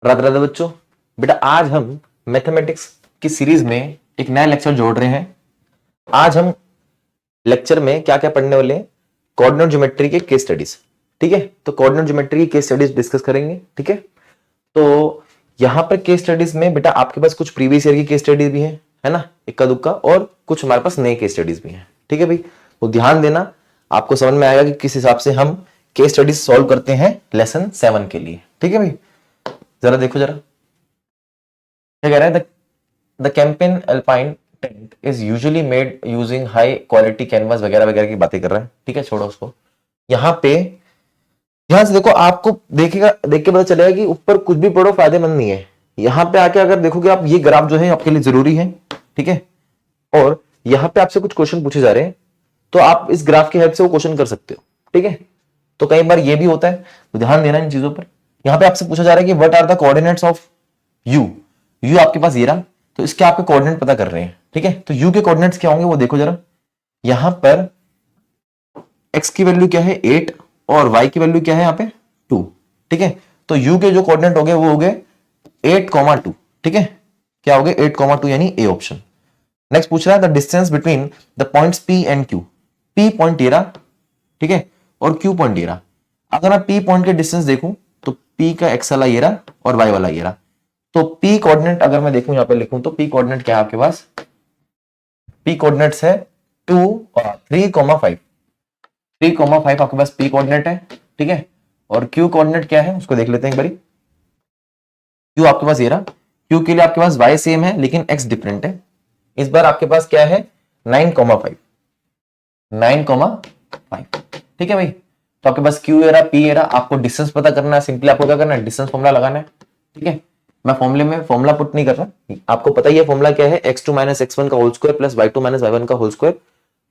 राधे राधे बच्चों। बेटा आज हम मैथमेटिक्स की सीरीज में एक नया लेक्चर जोड़ रहे हैं। आज हम लेक्चर में क्या क्या पढ़ने वाले हैं? कोऑर्डिनेट ज्योमेट्री के केस स्टडीज। ठीक है, तो कोऑर्डिनेट ज्योमेट्री की केस स्टडीज डिस्कस करेंगे। ठीक है, तो यहां पर केस स्टडीज में बेटा आपके पास कुछ प्रीवियस ईयर की केस स्टडीज भी है ना, इक्का दुक्का, और कुछ हमारे पास नए केस स्टडीज भी हैं। ठीक है भाई, तो ध्यान देना, आपको समझ में आएगा कि किस हिसाब से हम केस स्टडीज सॉल्व करते हैं लेसन 7 के लिए। ठीक है भाई, जरा देखो जरा क्या कह रहा है। The campaign alpine tent is usually made using high quality canvas वगैरह वगैरह की बातें कर रहा है। ठीक है, छोड़ो उसको। यहाँ पे ध्यान से देखो, आपको देखेगा, देख के पता चलेगा कि ऊपर कुछ भी पढ़ो फायदेमंद नहीं है। यहाँ पे आके अगर देखोगे आप, ये ग्राफ जो है आपके लिए जरूरी है। ठीक है, और यहाँ पे आपसे कुछ क्वेश्चन पूछे जा रहे हैं, तो आप इस ग्राफ की हेल्प से वो क्वेश्चन कर सकते हो। ठीक है, तो कई बार ये भी होता है, तो ध्यान देना इन चीजों पर। यहाँ पे आपसे पूछा जा रहा है कि what are the coordinates of U. U आपके पास ये रहा, तो इसके आपके कोऑर्डिनेट पता कर रहे हैं। ठीक है, तो यू के कोऑर्डिनेट्स क्या होंगे वो देखो जरा। यहां पर x की वैल्यू क्या है 8 और y की वैल्यू क्या है यहाँ पे 2। ठीक है, तो u के जो कोऑर्डिनेट हो गए वो हो गए 8,2। ठीक है, क्या हो गए 8,2, यानी ए ऑप्शन। नेक्स्ट पूछ रहा है the distance between the points p and q। p point ये रहा, ठीक है, और q पॉइंट ये रहा। अगर मैं p पॉइंट के डिस्टेंस देखूं तो p का x वाला ये रहा और y वाला ये रहा। तो p कोऑर्डिनेट अगर मैं देखूं, यहां पे लिखूं, तो p कोऑर्डिनेट क्या है आपके पास? p कोऑर्डिनेट्स है 2 और 3,5। 3,5 आपके पास p कोऑर्डिनेट है। ठीक है, और q कोऑर्डिनेट क्या है उसको देख लेते हैं एक बारी। q आपके पास ये रहा, q के लिए आपके पास y सेम है लेकिन x डिफरेंट है। इस बार आपके पास क्या है 9,5। 9,5। ठीक है भाई, तो आपके पास q ये रहा, p ये रहा। आपको डिस्टेंस पता करना है, सिंपली आपको क्या करना है, डिस्टेंस फॉर्मूला लगाना है। ठीक है, मैं फॉर्मूले में फॉर्मूला पुट नहीं कर रहा, आपको पता ही है फॉर्मूला क्या है, x2 - x1 का whole square plus y2 - y1 का होल स्क्वायर,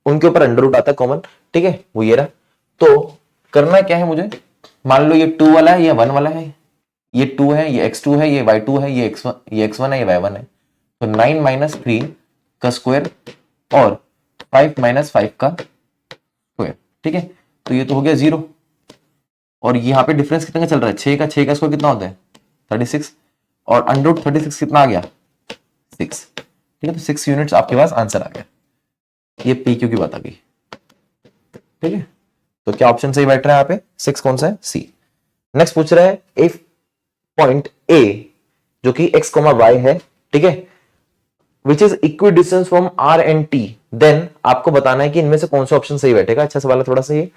उनके ऊपर अंडर रूट आता है कॉमन। ठीक है, वो ये रहा। तो करना क्या है मुझे, मान लो ये 2 वाला है, ये 1 वाला है, ये 2 है, ये x2 है, ये y2 है, ये x1 है, ये y1 है। तो 9 - 3 का स्क्वायर और 5 - 5 का स्क्वायर। ठीक है, तो ये तो हो गया 0। और यहाँ पे डिफरेंस कितने का चल रहा है, 6 का। 6 का स्क्वायर कितना होता है 36, और अंडर रूट 36 कितना आ गया 6। ठीक है, तो 6 यूनिट्स आपके पास आंसर आ गया। ये पी क्यू की बात आ गई। ठीक है, तो क्या ऑप्शन सही बैठ रहा है यहाँ पे, 6 कौन सा है, सी। नेक्स्ट पूछ रहा है इफ पॉइंट ए जो कि x, y है, ठीक है, which is equidistant from r and t, then आपको बताना है कि इनमें से कौन सा ऑप्शन सही बैठेगा। अच्छा सवाल है थोड़ा सा ये,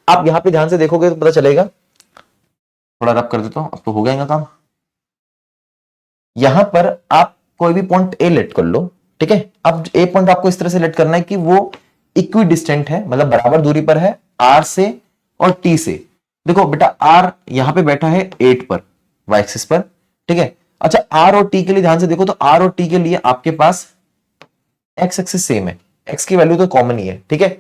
आप यहाँ पे ध्यान से देखोगे तो पता चलेगा। थोड़ा रब कर देता हूं, अब तो हो गएगा काम। यहां पर आप कोई भी पॉइंट ए लेट कर लो। ठीक है, अब ए पॉइंट आपको इस तरह से लेट करना है कि वो इक्वी डिस्टेंट है, मतलब बराबर दूरी पर है आर से और टी से। देखो बेटा, आर यहां पे बैठा है 8 पर, वाई एक्सिस पर। ठीक है, अच्छा आर और टी के लिए ध्यान से देखो, तो आर और टी के लिए आपके पास एक्स एक्सिस सेम है, एक्स की वैल्यू तो कॉमन ही है। ठीक है,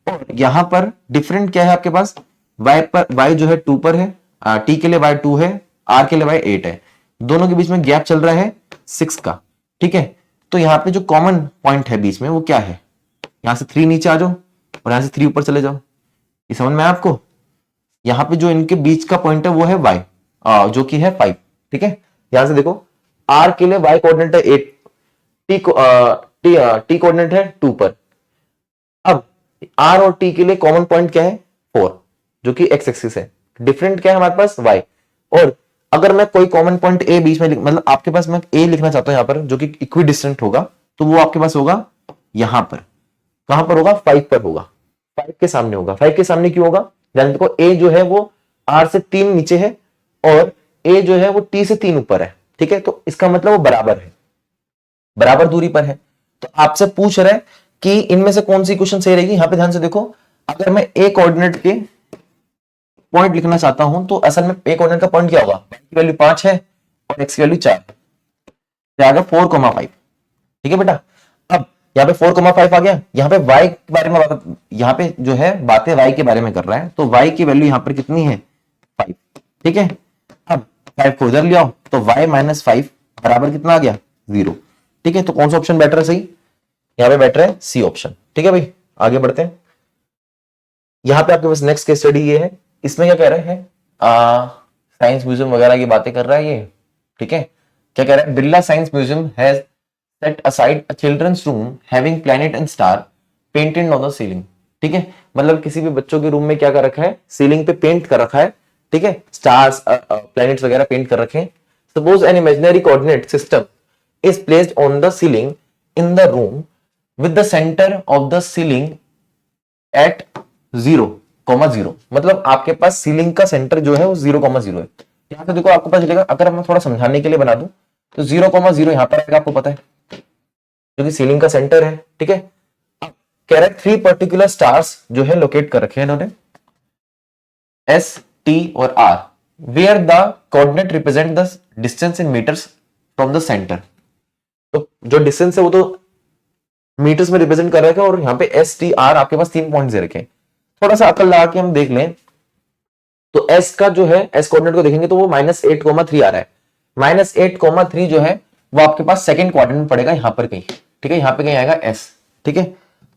और यहां पर डिफरेंट क्या है आपके पास, वाई पर, वाई जो है 2 पर है, टी के लिए वाई 2 है, आर के लिए वाई 8 है। दोनों के बीच में गैप चल रहा है 6 का। ठीक है, तो यहाँ पे जो कॉमन पॉइंट है बीच में वो क्या है, यहां से 3 नीचे आ जाओ और यहां से 3 ऊपर चले जाओ। ये समझ में आया आपको? यहाँ पे जो इनके बीच का पॉइंट है वो है y, जो कि है 5। ठीक है, यहां से देखो, r के लिए y कोऑर्डिनेट है 8, t को t कोऑर्डिनेट है 2 पर। अब r और t के लिए कॉमन पॉइंट क्या है 4, जो कि x एक्सिस है। डिफरेंट क्या है हमारे पास y। और अगर मैं कोई कॉमन पॉइंट a बीच में मतलब आपके पास मैं a लिखना चाहता हूं यहां पर, जो कि इक्वी डिस्टेंट होगा, तो वो आपके पास होगा यहां पर। कहां पर होगा, 5 पर होगा, 5 के सामने होगा। 5 के सामने क्यों होगा, ध्यान देखो, a जो है वो r से 3 नीचे है और a जो है वो t से 3 ऊपर है। ठीक है, तो इसका मतलब वो बराबर है, बराबर दूरी पर है। तो आपसे पूछ रहा है कि इनमें से कौन सी इक्वेशन सही रहेगी। यहां पे ध्यान से देखो, अगर मैं a कोऑर्डिनेट के पॉइंट लिखना चाहता हूं तो असल में a कोऑर्डिनेट का पॉइंट क्या होगा, y की वैल्यू 5 है और x की वैल्यू 4 है, क्या आ गया 4,5। ठीक है बेटा, अब यहाँ पे 4,5 आ गया। यहाँ पे y के बारे में यहाँ पे जो है बातें y के बारे में कर रहा है, तो y की वैल्यू यहाँ पर कितनी है 5। ठीक है, अब 5 को उधर ले आओ, तो y - 5 बराबर कितना आ गया 0। ठीक है, तो कौन सा ऑप्शन बेटर है सही, यहाँ पे बेटर है सी ऑप्शन। ठीक है भाई, आगे बढ़ते हैं। यहाँ पे आपके पास नेक्स्ट केस स्टडी ये है, इसमें क्या कह रहे हैं, साइंस म्यूजियम वगैरह की बातें कर रहा है ये। ठीक है, क्या कह रहा है, Birla science museum has set aside a children's room having planet and star painted on the ceiling. ठीक है, मतलब किसी भी बच्चों के रूम में क्या कर रखा है, सीलिंग पे पेंट कर रखा है, ठीक है, स्टार्स प्लैनेट्स वगैरह पेंट कर रखे हैं। Suppose an imaginary coordinate system is placed on the ceiling in the room with the centre of the ceiling at 0,0। मतलब आपके पास सीलिंग का सेंटर जो है वो 0,0 है। यहां से देखो आपको पता चलेगा, अगर मैं थोड़ा समझाने के लिए बना दूं तो 0,0 यहां पर आएगा, आपको पता है, जो कि सीलिंग का सेंटर है। ठीक है, अब कह रहा है 3 पर्टिकुलर स्टार्स जो है लोकेट कर रखे हैं इन्होंने, एस, टी और R, where the coordinate represent the distance in metres from the centre. तो जो डिस्टेंस है वो तो मीटर्स में रिप्रेजेंट कर रखा है, और यहाँ पे एस, टी, आर आपके पास 3 पॉइंट्स दे रखे हैं। थोड़ा सा अकल लगा के हम देख लें तो एस का जो है, एस कोऑर्डिनेट को देखेंगे तो वो -8,3 आ रहा है। -8,3 जो है वो आपके पास सेकंड क्वाड्रेंट में पड़ेगा, यहां पर कहीं। ठीक है, यहां पे कहीं आएगा एस। ठीक है,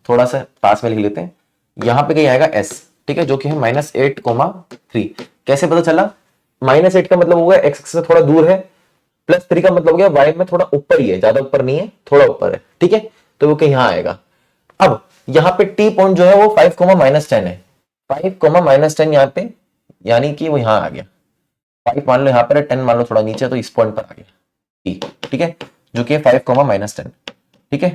थोड़ा सा पास में लिख लेते हैं, यहां पे कहीं आएगा एस। ठीक है, जो कि है -8,3। कैसे पता चला? -8 का मतलब होगा एक्स से थोड़ा दूर है, +3 का मतलब हो गया वाई में थोड़ा ऊपर ही है, ज्यादा ऊपर नहीं है, थोड़ा ऊपर है। ठीक है, तो वो कहीं यहां आएगा। अब यहाँ पे टी पॉइंट जो है वो 5, -10 है। 5, -10 यहाँ पे, यानी कि वो यहां आ गया। 5 मान लो यहाँ पर है, 10 मान लो थोड़ा नीचे, तो इस पॉइंट पर आ गया टी। ठीक है, जो कि 5, -10। ठीक है,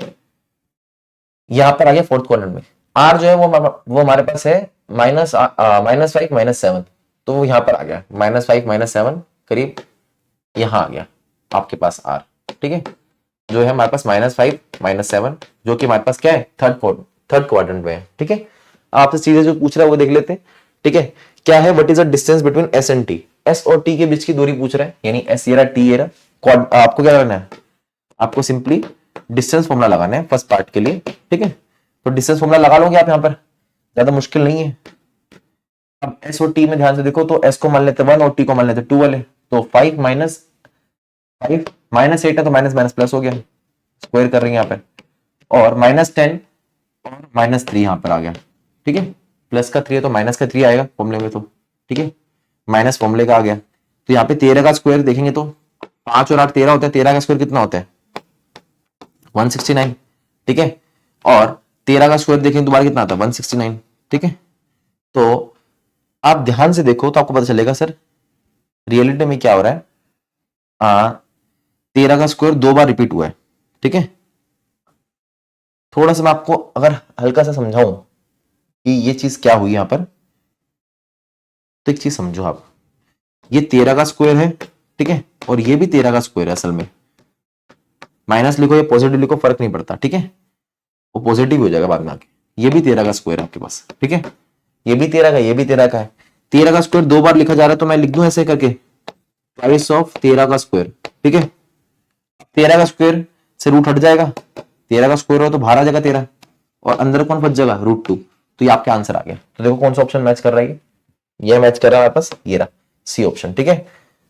यहां पर आ गया फोर्थ क्वाड्रेंट में। आर जो है वो हमारे पास है -5, -7, तो वो यहां पर आ गया -5, -7 करीब यहां आ गया आपके पास आर। ठीक है, जो है हमारे पास -5, -7, जो कि हमारे पास क्या है, थर्ड क्वाड्रेंट में है। ठीक है, आपसे चीजें जो पूछ रहा है वो देख लेते हैं। ठीक है, क्या है, what is the distance between S and T? S और टी के बीच की दूरी पूछ रहा है, यानी एस ये रहा, टी ये रहा। आपको क्या करना है, आपको सिंपली डिस्टेंस फॉर्मूला लगाना है फर्स्ट पार्ट के लिए। ठीक है, तो डिस्टेंस फॉर्मूला लगा लोगे आप, यहां पर ज्यादा मुश्किल नहीं है। अब एस और टी में ध्यान से देखो, तो एस को मान लेते 1 और टी को मान लेते 2 वाले, तो 5 -5 -8 है, तो माइनस माइनस प्लस हो गया, स्क्वायर कर रहे हैं यहाँ पे, और -10 और -3 यहां पर आ गया। ठीक है, प्लस का 3 है तो माइनस का 3 आएगा फॉर्मूले में, तो ठीक है, माइनस फॉर्मूले का आ गया। तो यहाँ पे 13 का स्क्वायर देखेंगे तो 5 और 8 13 होता है, 13 का स्क्वायर कितना होता है, 169। ठीक है, और 13 का स्क्वायर देखेंगे दोबारा कितना आता है, 169। ठीक है, तो आप ध्यान से देखो तो आपको पता चलेगा सर रियलिटी में क्या हो रहा है। 13 का स्क्वायर 2 बार रिपीट हुआ है। ठीक है, थोड़ा सा मैं आपको अगर हल्का सा समझाऊं कि ये चीज क्या हुई यहां पर, तो एक चीज समझो आप, ये 13 का स्क्वायर है, ठीक है, और ये भी 13 का स्क्वायर है। असल में माइनस लिखो या पॉजिटिव लिखो फर्क नहीं पड़ता। ठीक है, वो पॉजिटिव हो जाएगा बाद में आके। ये भी 13 का स्क्वायर है आपके पास। ठीक है, ये भी 13 का, ये भी 13 का है। 13 का स्क्वायर 2 बार लिखा जा रहा है, तो मैं लिख दूं ऐसे करके, ट्वाइस ऑफ 13 का स्क्वायर। ठीक है, 13 का स्क्वायर से रूट हट जाएगा, 13 का स्क्वायर हो तो बाहर आ जाएगा 13, और अंदर कौन बच जाएगा, √2। तो ये आपका आंसर आ गया। तो देखो कौन सा ऑप्शन मैच कर रहा है, ये मैच कर रहा है आपस, ये रहा सी ऑप्शन। ठीक है,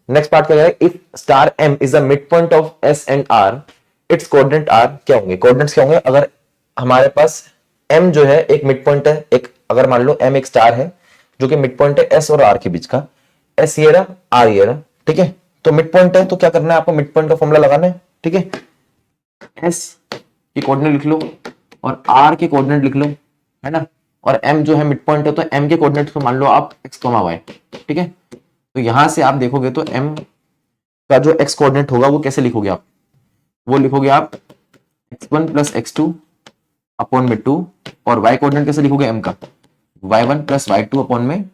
नेक्स्ट पार्ट क्या है, if star M is the mid point of S and R, its coordinate are क्या होंगे, कोऑर्डिनेट्स क्या होंगे अगर हमारे पास एम जो है एक मिड पॉइंट है, एक अगर मान लो एम एक स्टार है जो कि मिड पॉइंट है एस और आर के बीच का, एस ये रहा, आर ये रहा। ठीक है, तो मिड पॉइंट है तो क्या करना है आपको, मिड पॉइंट का फॉर्मूला लगाना है। ठीक है, एस के कोऑर्डिनेट लिख लो और आर के कोऑर्डिनेट लिख लो, है ना, और m जो है मिड पॉइंट है तो m के कोऑर्डिनेट को मान लो आप x, y। ठीक है, तो यहां से आप देखोगे तो m का जो x कोऑर्डिनेट होगा वो कैसे लिखोगे आप, वो लिखोगे आप x1 + x2 अपॉन में 2, और y कोऑर्डिनेट कैसे लिखोगे m का, y1 + y2 अपॉन में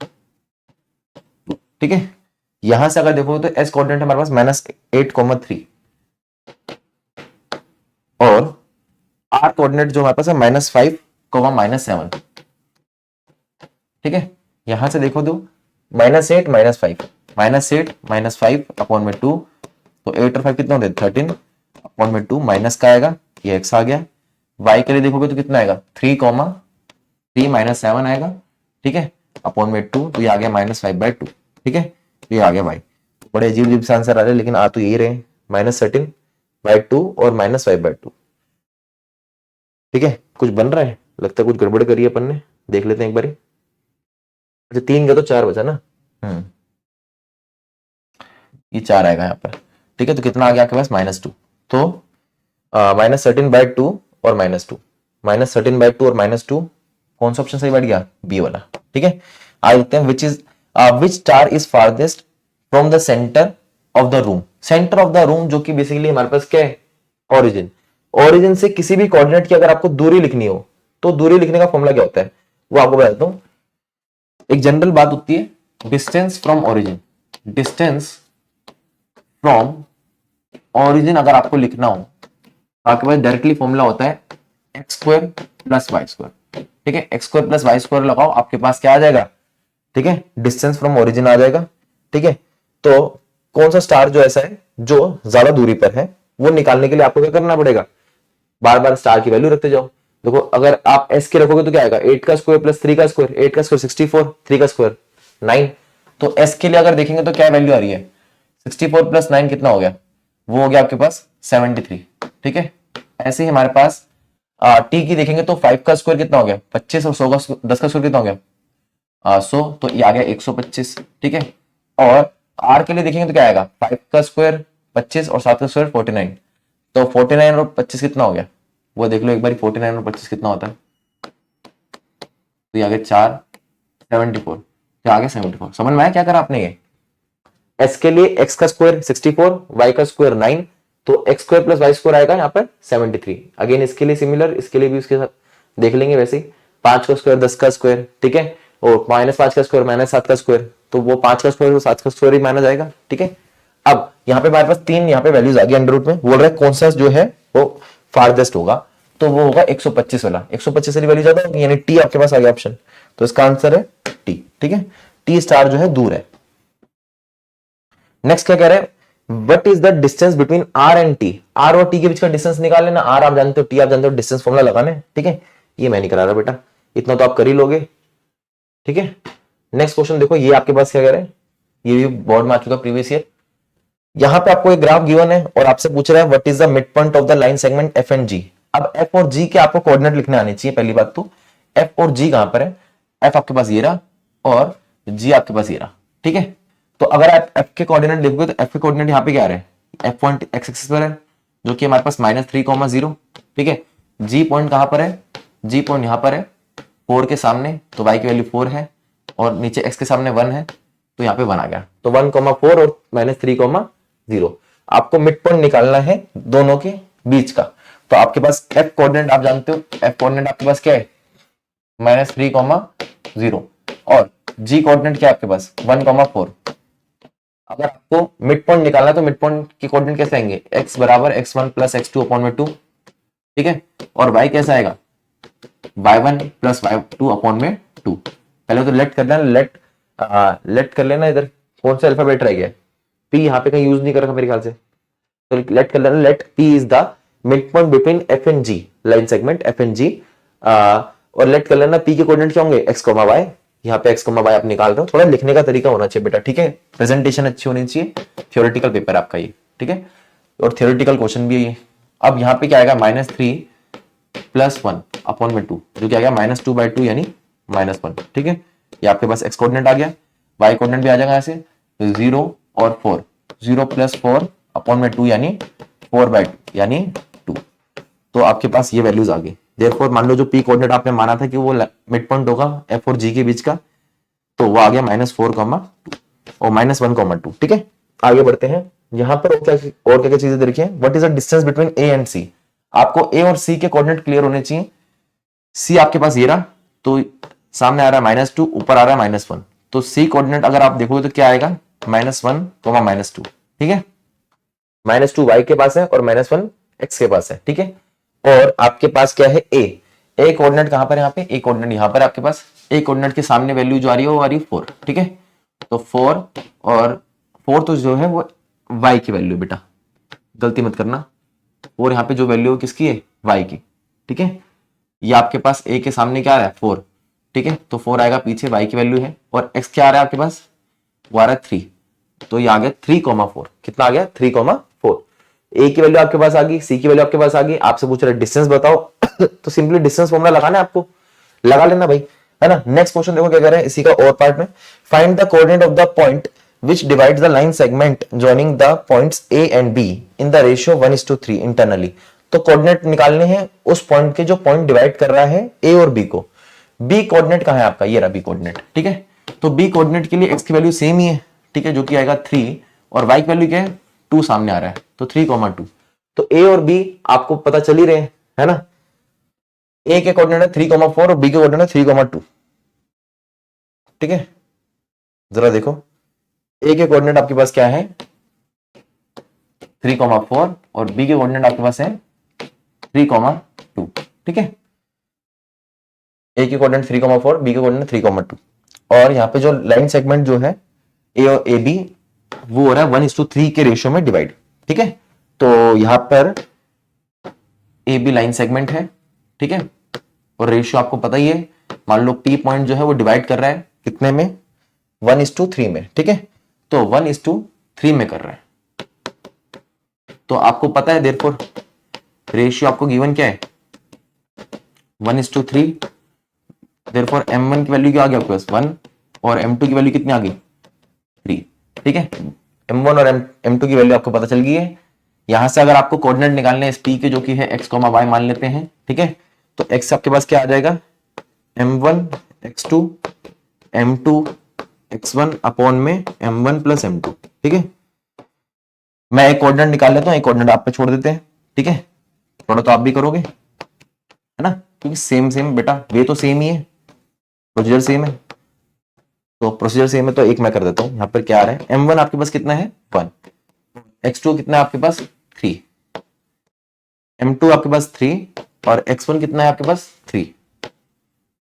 2। ठीक है, यहां से अगर देखोगे तो s कोऑर्डिनेट हमारे पास -8,3, और r कोऑर्डिनेट जो हमारे पास है -5, -7। ठीक है, यहां से देखो तो -8 -5, -8 -5 अपॉन में 2, तो 8 और 5 कितना होते हैं, 13 अपॉन में 2, माइनस का आएगा, ये x आ गया। y के लिए देखोगे तो कितना आएगा, 3, 3 -7 आएगा। ठीक है, अपॉन में 2, तो ये आ गया -5/2। ठीक है, तो ये आ गया y। बड़े अजीब अजीब से आंसर आ रहे हैं, लेकिन आ तो यही रहे, -13/2 और -5/2। ठीक है, कुछ बन रहा है, लगता है कुछ गड़बड़ करी है अपन ने, देख लेते हैं एक बारी। अच्छा 3 का तो 4 बचा ना, ये 4 आएगा यहाँ पर। ठीक है, तो कितना आ गया आपके पास -2, तो -13/2 और -2, -13/2 और -2, कौन सा ऑप्शन सही बैठ गया? बी वाला। ठीक है, आगे देखते हैं विच star is farthest from the centre of the room. Centre of the room जो कि बेसिकली हमारे पास क्या है? ओरिजिन। ओरिजिन से किसी भी कोऑर्डिनेट की अगर आपको दूरी लिखनी हो तो दूरी लिखने का फॉर्मूला क्या होता है वो आपको बता देता हूं। एक जनरल बात होती है distance from origin. Distance from origin अगर आपको लिखना हो तो आपके पास डायरेक्टली फॉर्मूला होता है x² + y²। ठीक है, x² + y² लगाओ, आपके पास क्या आ जाएगा? ठीक है, डिस्टेंस फ्रॉम ओरिजिन आ जाएगा। ठीक है, तो कौन सा स्टार जो ऐसा है जो ज्यादा दूरी पर है वो निकालने के लिए आपको क्या करना पड़ेगा? बार बार स्टार की वैल्यू रखते जाओ। देखो अगर आप s के रखोगे तो क्या आएगा? 8 का स्क्वायर + 3 का स्क्वायर, 8 का स्क्वायर 64, 3 का स्क्वायर 9। तो s के लिए अगर देखेंगे तो क्या वैल्यू आ रही है? 64 + 9 कितना हो गया? वो हो गया आपके पास 73। ठीक है, ऐसे ही हमारे पास t की देखेंगे तो 5 का स्क्वायर कितना हो गया? 25, और 100 का 10 का स्क्वायर कितना हो गया? 100, तो ये आ गया 125। ठीक है, और r के लिए देखेंगे तो क्या आएगा? 5 का स्क्वायर 25 और 7 का स्क्वायर 49, तो 49 और 25 कितना हो गया? वो देख लो एक बार, 49 और 25 कितना होता है? तो ये आ गया 4, 74, तो आ गया 74। समझ में आया क्या करा आपने? ये s के लिए x का स्क्वायर 64, y का स्क्वायर 9, तो x² + y² आएगा यहाँ पर 73। अगेन इसके लिए सिमिलर, इसके लिए भी उसके साथ देख लेंगे वैसे ही। 5 का स्क्वायर 10 का स्क्वायर, ठीक है, और -5 का स्क्वायर -7 का स्क्वायर, तो वो 5 का स्क्वायर 7 का स्क्वायर ही माना जाएगा। ठीक है, अब यहाँ पे हमारे पास 3 यहाँ पे वैल्यूज आ गई अंडर रूट में। बोल रहा है कौन सा जो है वो फारदेस्ट होगा, तो वो होगा 125 वाला। 125 वाली वैल्यू ज्यादा होगी, यानी टी आपके पास आ गया ऑप्शन, तो इसका आंसर है टी। ठीक है, टी स्टार जो है दूर है। नेक्स्ट क्या कह रहे हैं? What is the distance between R and T? R और T के बीच का डिस्टेंस निकाल लेना। R आप जानते हो, T आप जानते हो, डिस्टेंस फॉर्मूला लगाना है। ठीक है, ये मैं नहीं करा रहा बेटा, इतना तो आप कर ही लोगे। ठीक है, नेक्स्ट क्वेश्चन देखो, ये आपके पास क्या कह रहे हैं, ये भी बोर्ड में आ चुका प्रीवियस ईयर। यहां पे आपको एक ग्राफ गिवन है और आपसे पूछ रहा है what is the mid point of the line segment F and G. अब एफ और जी के आपको कोऑर्डिनेट लिखने आने चाहिए। पहली बात तो एफ और जी कहां पर है? एफ आपके पास ये रहा और जी आपके पास ये रहा। ठीक है, तो अगर आप एफ के कोऑर्डिनेट लिखोगे तो एफ के कोऑर्डिनेट यहाँ पे क्या आ रहे हैं? एफ पॉइंट एक्स एक्सिस पर है जो कि हमारे पास -3,0। ठीक है, जी पॉइंट कहां पर है? जी पॉइंट यहाँ पर है 4 के सामने, तो y की वैल्यू 4 है, और नीचे x के सामने 1 है, तो यहाँ पे 1 आ गया। तो 1,4 और -3,0। आपको मिड पॉइंट निकालना है दोनों के बीच का। तो आपके पास f कोऑर्डिनेट आप जानते हो, f कोऑर्डिनेट आपके पास क्या है? -3,0, और g कोऑर्डिनेट क्या है आपके पास? 1,4। अगर आपको मिड पॉइंट निकालना है तो मिड पॉइंट के कोऑर्डिनेट कैसे आएंगे? x = x1 + x2/2। ठीक है, और y कैसा आएगा? y1 + y2/2। पहले तो लेट कर लेना, लेट कर लेना। इधर कौन सा अल्फाबेट रह गया? p यहाँ पे कहीं यूज नहीं कर रखा मेरे ख्याल से, तो लेट कर लेना। Let p is the mid point between f and g, line segment f and g। और लेट कर लेना p के कोऑर्डिनेट क्या होंगे? x, y। यहाँ पे x, y आप निकाल रहे हो, थोड़ा लिखने का तरीका होना चाहिए बेटा। ठीक है, प्रेजेंटेशन अच्छी होनी चाहिए। थ्योरेटिकल पेपर आपका ये, ठीक है, और थ्योरेटिकल क्वेश्चन भी है। अब यहाँ पे क्या आएगा? -3 + 1/2, जो क्या आ गया? -2/2 यानी -1। ठीक है, ये आपके पास x कोऑर्डिनेट आ गया, y कोऑर्डिनेट भी आ जाएगा ऐसे 0 और 4, 0 + 4/2 यानी 4/2 यानी 2। तो आपके पास ये वैल्यूज आ गई। देयरफॉर मान लो जो p कोऑर्डिनेट आपने माना था कि वो मिड पॉइंट होगा f और g के बीच का, तो वो आ गया -4,2 और -1,2। ठीक है, आगे बढ़ते हैं। यहां पर और क्या क्या चीजें देखिए। What is the distance between a and c? आपको a और c के कोऑर्डिनेट क्लियर होने चाहिए। c आपके पास ये रहा, तो सामने आ रहा है -2, ऊपर आ रहा है -1, तो c कोऑर्डिनेट अगर आप देखोगे तो क्या आएगा? -1, -2। ठीक है, -2 y के पास है और -1 x के पास है। ठीक है, और आपके पास क्या है? a कोऑर्डिनेट कहां पर है? यहाँ पे a कोऑर्डिनेट यहाँ पर आपके पास। a कोऑर्डिनेट के सामने वैल्यू जो आ रही है वो आ रही है 4। ठीक है, तो 4 और 4 तो जो है वो y की वैल्यू बेटा, गलती मत करना। और यहाँ पे जो वैल्यू है किसकी है? y की। ठीक है, ये आपके पास a के सामने क्या आ रहा है? 4। ठीक है, तो 4 आएगा पीछे, y की वैल्यू है, और x क्या आ रहा है आपके पास? वो आ रहा है 3, तो ये आ गया 3,4। कितना आ गया? 3,4। a की वैल्यू आपके पास आ गई, c की वैल्यू आपके पास आ गई। आपसे पूछ रहे डिस्टेंस बताओ तो सिंपली डिस्टेंस फॉर्मूला लगाना है आपको, लगा लेना भाई, है ना। नेक्स्ट क्वेश्चन देखो क्या कह रहे हैं इसी का और पार्ट में। Find the coordinate of the point which divides the line segment joining the points A and B in the ratio 1:3 internally। तो कोऑर्डिनेट निकालने हैं उस पॉइंट के जो पॉइंट डिवाइड कर रहा है ए और बी को। बी कोऑर्डिनेट कहां है आपका, ये रहा बी कोऑर्डिनेट, ठीक है। तो बी कोऑर्डिनेट के लिए एक्स की वैल्यू सेम ही है, ठीक है, जो कि आएगा 3, और वाई की वैल्यू क्या है 2 सामने आ रहा है, तो 3,2। तो ए और बी आपको पता चल ही रहे हैं, है ना। ए के कोऑर्डिनेट है 3,4 और बी के कोऑर्डिनेट है 3,2, ठीक है। जरा देखो ए के कोऑर्डिनेट आपके पास क्या है 3,4 और बी के कोऑर्डिनेट आपके पास है 3,2, ठीक है। ए के कोऑर्डिनेट 3,4, बी के कोऑर्डिनेट 3,2, और यहाँ पे जो लाइन सेगमेंट जो है ए और ए बी वो हो रहा है 1:3 के रेशियो में डिवाइड, ठीक है। तो यहां पर ए बी लाइन सेगमेंट है, ठीक है, और रेशियो आपको पता ही है। मान लो पी पॉइंट जो है वो डिवाइड कर रहा है कितने में 1:3 में, ठीक है। तो 1:3 में कर रहा है, तो आपको पता है देयरफॉर रेशियो आपको गिवन क्या है 1:3। देयरफॉर m1 की वैल्यू क्या आ गया आपके पास 1 और m2 की वैल्यू कितनी आ गई 3, ठीक है। m1 और m2 की वैल्यू आपको पता चल गई है। यहां से अगर आपको कोऑर्डिनेट निकालने हैं इस p के जो कि है x, y मान लेते हैं, ठीक है। तो x आपके पास क्या आ जाएगा m1 x2 m2 x1 upon में m1 प्लस m2, ठीक है। मैं एक कोऑर्डिनेट निकाल लेता हूं, एक कोऑर्डिनेट आप पे छोड़ देते हैं, ठीक है। थोड़ा तो आप भी करोगे, है ना, क्योंकि सेम सेम बेटा वे तो सेम ही है, प्रोसीजर सेम है, तो प्रोसीजर सेम है। तो एक मैं कर देता हूं, यहां पर क्या आ रहा है m1 आपके पास कितना है 1, x2 कितना है आपके पास 3, m2 आपके पास 3 और x1 कितना है आपके पास 3,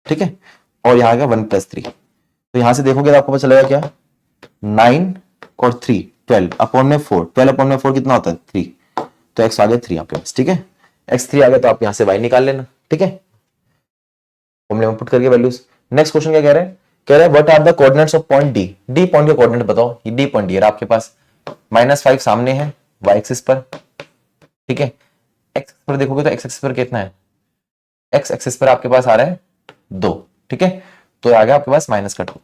ठीक है। और यहां आ गया 1 + 3। तो यहां से देखोगे तो आपको पता चलेगा क्या 9 और 3 12 अपॉन में 4, 12 अपॉन में 4 कितना होता है 3, तो x आ गया 3 आपके पास, ठीक है। x 3 आ गया तो आप यहां से y निकाल लेना, ठीक है। फॉर्मूले में पुट करके वैल्यूज। नेक्स्ट क्वेश्चन क्या कह रहे हैं, कह रहे हैं what are the coordinates of point D. D point के कोऑर्डिनेट बताओ। ये डी पॉइंट है आपके पास -5 सामने है y एक्सिस पर, ठीक है। x पर देखोगे तो x एक्सिस पर कितना है, x एक्सिस पर आपके पास आ रहा है 2, ठीक है। तो आ गया आपके पास -2, तो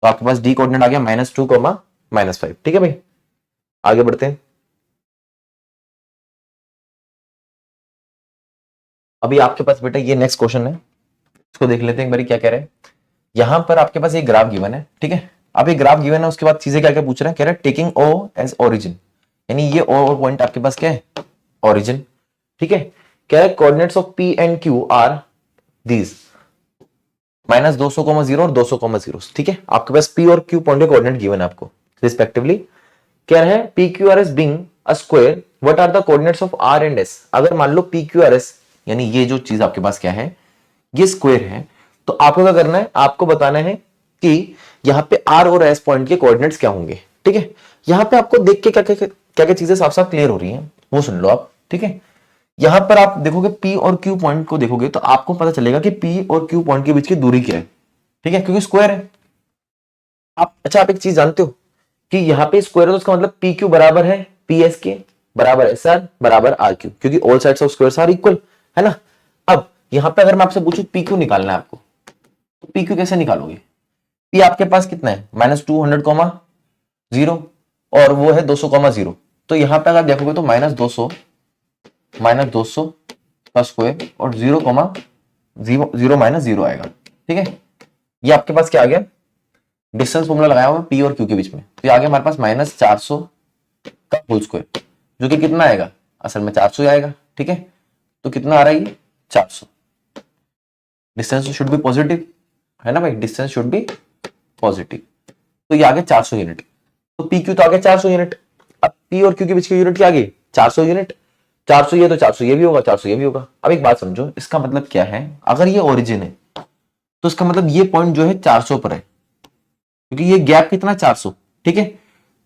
आपके पास डी कोऑर्डिनेट आ गया -2, -5, ठीक है भाई। आगे बढ़ते हैं। अभी आपके पास बेटा ये नेक्स्ट क्वेश्चन है, इसको देख लेते हैं एक बार क्या कह रहे हैं। यहां पर आपके पास एक ग्राफ गिवन है, ठीक है। अब एक ग्राफ गिवन है, उसके बाद चीजें क्या क्या पूछ रहे हैं, कह रहे हैं टेकिंग ओ एज ओरिजिन, यानी ये ओ पॉइंट आपके पास क्या है ओरिजिन, ठीक है। कह रहे हैं coordinates of P and Q are these -200,0 और 200,0, ठीक है। आपके पास पी और क्यू पॉइंट के कोऑर्डिनेट गिवन है आपको रिस्पेक्टिवली। कह रहे हैं P Q R S being a square, what are the coordinates of R and S. अगर मान लो पी क्यू आर एस यानी ये जो चीज आपके पास क्या है ये स्क्वायर है, तो आपको क्या करना है, आपको बताना है कि यहाँ पे आर और एस पॉइंट के कोऑर्डिनेट्स क्या होंगे, ठीक है। यहाँ पे आपको देख के क्या क्या चीजें साफ साफ क्लियर हो रही हैं वो सुन लो आप, ठीक है। यहां पर आप देखोगे पी और क्यू पॉइंट को देखोगे तो आपको पता चलेगा कि पी और क्यू पॉइंट के बीच की दूरी क्या है, ठीक है, क्योंकि स्क्वायर है। आप एक चीज जानते हो कि यहाँ पे स्क्वायर है तो उसका मतलब पी क्यू बराबर है पी एस के बराबर एस आर बराबर आर क्यू, क्योंकि all sides of squares are equal, है ना। अब यहां पे अगर मैं आपसे पूछूं पी क्यू निकालना है आपको, तो पी क्यू कैसे निकालोगे। पी आपके पास कितना है -200,0 और वो है 200,0, तो यहां पे अगर देखोगे तो -200 का स्क्वायर और 0,0 आएगा, ठीक है। ये आपके पास क्या आ गया डिस्टेंस फॉर्मूला लगाया हुआ पी और क्यू के बीच में, तो ये आ गया हमारे पास -400 का होल स्क्वायर, जो कि कितना आएगा असल में 400 आएगा, ठीक है। तो कितना आ रहा है ये 400। डिस्टेंस शुड बी पॉजिटिव, है ना भाई, डिस्टेंस शुड बी पॉजिटिव। तो ये आ गया 400 यूनिट, तो पी क्यू तो आ गया 400 यूनिट। अब पी और क्यू के बीच की यूनिट क्या आ गई 400 यूनिट। 400 ये तो 400 ये भी होगा, 400 ये भी होगा। अब एक बात समझो, इसका मतलब क्या है, अगर ये ओरिजिन है तो इसका मतलब ये पॉइंट जो है 400 पर है, क्योंकि ये गैप कितना 400, ठीक है।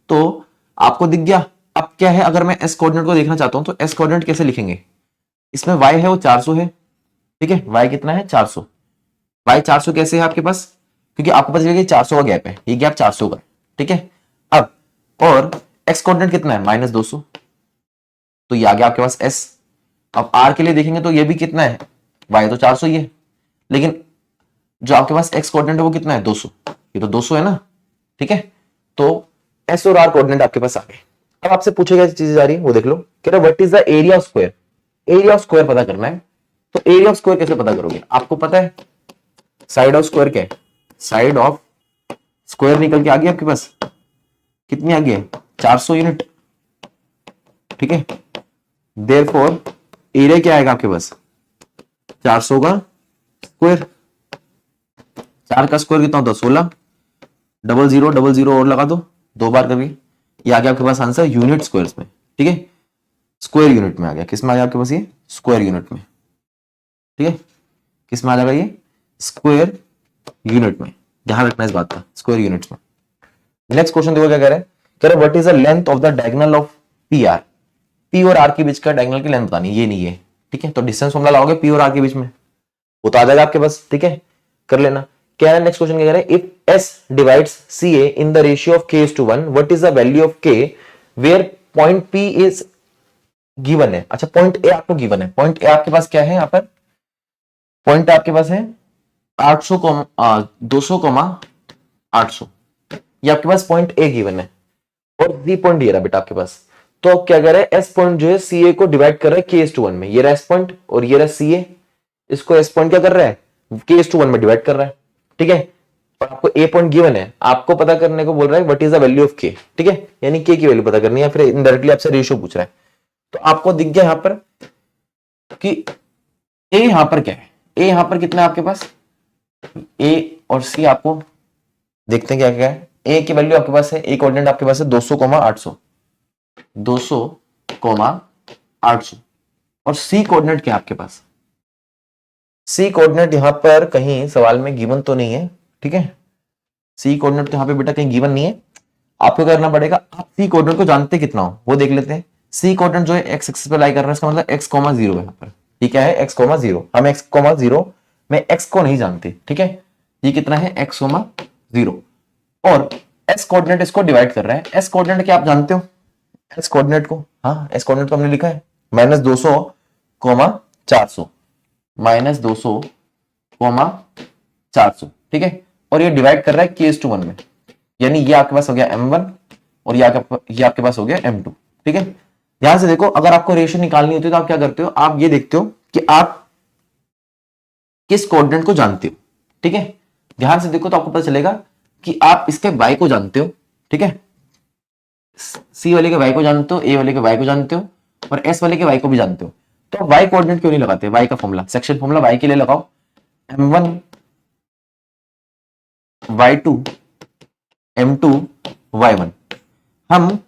तो आपको दिख गया। अब क्या है, अगर मैं एस कोऑर्डिनेट को देखना चाहता हूं तो एस कोऑर्डिनेट कैसे लिखेंगे, इसमें y है वो 400 है, ठीक है। y कितना है 400, y 400 कैसे है आपके पास, क्योंकि आपको पता चलेगा 400 का गैप है, ये गैप 400 का है, ठीक है। अब और x कोऑर्डिनेट कितना है -200, तो ये आ गया आपके पास s। अब r के लिए देखेंगे तो ये भी कितना है y तो 400 ही है, लेकिन जो आपके पास x कोऑर्डिनेट है वो कितना है 200, ये तो 200 है ना, ठीक है। तो एस और आर कोऑर्डिनेट आपके पास आ गए। अब आपसे पूछेगा चीजें जा रही है वो देख लो, कह रहा what is the area of square. Area of square पता करना है, तो एरिया ऑफ स्क्वायर कैसे पता करोगे? आपको पता है साइड ऑफ स्क्वायर क्या है, साइड ऑफ स्क्वायर निकल के आ गई आपके पास, कितनी आ गई? 400 यूनिट, ठीक है। देयरफॉर एरिया क्या आएगा आपके पास? 400 का स्क्वायर, 4 का स्क्वायर कितना होता है? 16, डबल जीरो और लगा दो, 2 बार करके ये आ गया आपके पास आंसर यूनिट स्क्वायर्स में, ठीक है। स्क्वायर यूनिट में आ गया, किस में आ गया आपके पास? ये स्क्वायर यूनिट में, ठीक है। किस में आ जाएगा? ये स्क्वायर यूनिट में, ध्यान रखना इस बात का, स्क्वायर यूनिट्स में। नेक्स्ट क्वेश्चन देखो क्या कह रहे हैं, कह रहे what is the length of the diagonal of P R. P और आर के बीच का डायगोनल की लेंथ बतानी, ये नहीं है, ठीक है। तो डिस्टेंस फॉर्मूला लाओगे पी और आर के बीच में, वो तो आ जाएगा आपके पास, ठीक है, कर लेना। क्या है नेक्स्ट क्वेश्चन, क्या कह रहे हैं, if S divides C A in the ratio of k:1, what is the value of k where point P is given है। अच्छा, पॉइंट ए आपको गिवन है, पॉइंट ए आपके पास क्या है? यहाँ पर पॉइंट आपके पास है 200, 800, ये आपके पास पॉइंट ए गिवन है और सी पॉइंट ये रहा बेटा आपके पास। तो अब क्या कर रहा है, एस पॉइंट जो है सी ए को डिवाइड कर रहा है k:1 में, ये रहा एस पॉइंट और ये रहा सी ए, इसको एस पॉइंट क्या कर रहा है? k:1 में डिवाइड कर रहा है, ठीक है। और आपको ए पॉइंट गिवन है, आपको पता करने को बोल रहा है what is the value of k, ठीक है, यानी k की वैल्यू पता करनी है, फिर इनडायरेक्टली आपसे रेशियो पूछ रहा है। तो आपको दिख गया यहां पर कि a यहां पर क्या है, a यहां पर कितना है आपके पास? a और c आपको देखते हैं क्या क्या है। a की वैल्यू आपके पास है, a कोऑर्डिनेट आपके पास है 200,800, 200,800 और c कोऑर्डिनेट क्या है आपके पास? c कोऑर्डिनेट यहां पर कहीं सवाल में गिवन तो नहीं है, ठीक है। c कोऑर्डिनेट तो यहां पे बेटा कहीं गिवन नहीं है, आपको करना पड़ेगा, आप c कोऑर्डिनेट को जानते कितना हो वो देख लेते हैं। c कोऑर्डिनेट जो है x एक्सिस पे लाई कर रहा है, इसका मतलब x, 0 है यहां पर, ठीक है, x, 0। हम x, 0 में x को नहीं जानते, ठीक है। ये कितना है? x, 0 और s कोऑर्डिनेट इसको डिवाइड कर रहा है। s कोऑर्डिनेट क्या आप जानते हो? s कोऑर्डिनेट को, हाँ, s कोऑर्डिनेट को हमने लिखा है -200, 400, -200, 400, ठीक है। और ये डिवाइड कर रहा है k:1 में, यानी ये आपके पास हो गया m1 और ये आपके पास हो गया m2, ठीक है। ध्यान से देखो, अगर आपको रेशियो निकालनी होती है तो आप क्या करते हो, आप ये देखते हो कि आप किस कोऑर्डिनेट को जानते हो, ठीक है। ध्यान से देखो तो आपको पता चलेगा कि आप इसके y को जानते हो, ठीक है, c वाले के y को जानते हो, a वाले के y को जानते हो और s वाले के y को भी जानते हो। तो y कोऑर्डिनेट क्यों नहीं लगाते? y का फॉर्मूला, सेक्शन फॉर्मूला y के लिए लगाओ, m1 y2 m2 y1। हम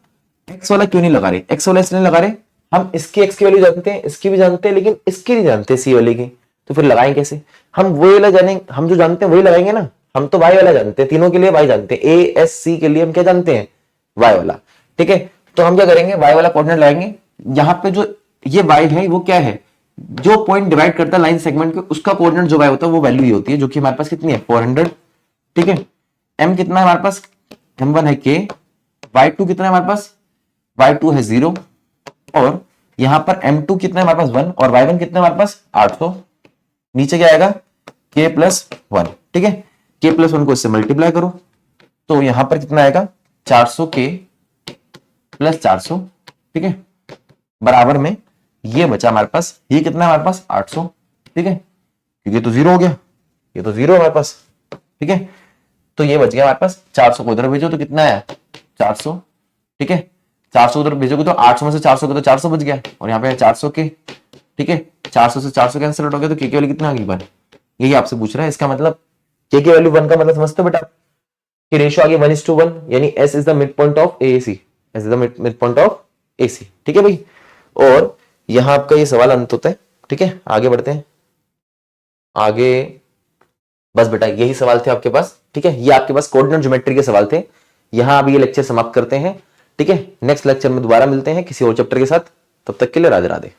x वाला क्यों नहीं लगा रहे? x वाला इसलिए लगा रहे, हम इसकी x की वैल्यू जानते हैं, इसकी भी जानते हैं, लेकिन इसकी नहीं जानते c वाले की, तो फिर लगाएं कैसे? हम वही वाला जानेंगे, हम जो जानते हैं वही लगाएंगे ना। हम तो y वाला जानते हैं, तीनों के लिए y जानते हैं, a s c के लिए हम क्या जानते हैं? y वाला, ठीक है। तो हम क्या करेंगे, y वाला कोऑर्डिनेट लगाएंगे। यहाँ पे जो ये y है वो क्या है? जो पॉइंट डिवाइड करता है लाइन सेगमेंट के, उसका कोऑर्डिनेट जो y होता है वो वैल्यू ही होती है, जो कि हमारे पास कितनी है? 400, ठीक है। m कितना है हमारे पास? m1 है k, y2 कितना है हमारे पास? y2 है 0 और यहां पर m2 कितना है हमारे पास? 1 और y1 कितना है हमारे पास? 800। नीचे क्या आएगा? k+1, ठीक है। k+1 को इससे मल्टीप्लाई करो तो यहां पर कितना आएगा? 400k + 400, ठीक है, बराबर में ये बचा हमारे पास, ये कितना है हमारे पास? 800, ठीक है, क्योंकि तो 0 हो गया, ये तो 0 है हमारे पास, ठीक है। तो ये बच गया हमारे पास, 400 को इधर भेजो तो कितना है? 400, ठीक है। 400 उधर भेजोगे तो 800 में से 400 को तो 400 बच गया और यहाँ पे 400 के, ठीक है। 400 से 400 कैंसिल आउट हो गया तो के की वैल्यू कितना आ गई? 1। यही आपसे पूछ रहा है, इसका मतलब के की वैल्यू 1 का मतलब समझते हो बेटा कि रेशियो आ गई 1:1, यानी s is the mid point of AAC, s is the mid point of AC, ठीक है भाई। और यहां आपका ये सवाल अंत होता है, ठीक है। आगे बढ़ते हैं, आगे बस बेटा यही सवाल थे आपके पास, ठीक है। ये आपके पास कोऑर्डिनेट ज्योमेट्री के सवाल थे। यहां अब ये लेक्चर समाप्त करते हैं, ठीक है। नेक्स्ट लेक्चर में दोबारा मिलते हैं किसी और चैप्टर के साथ, तब तक के लिए राधे राधे।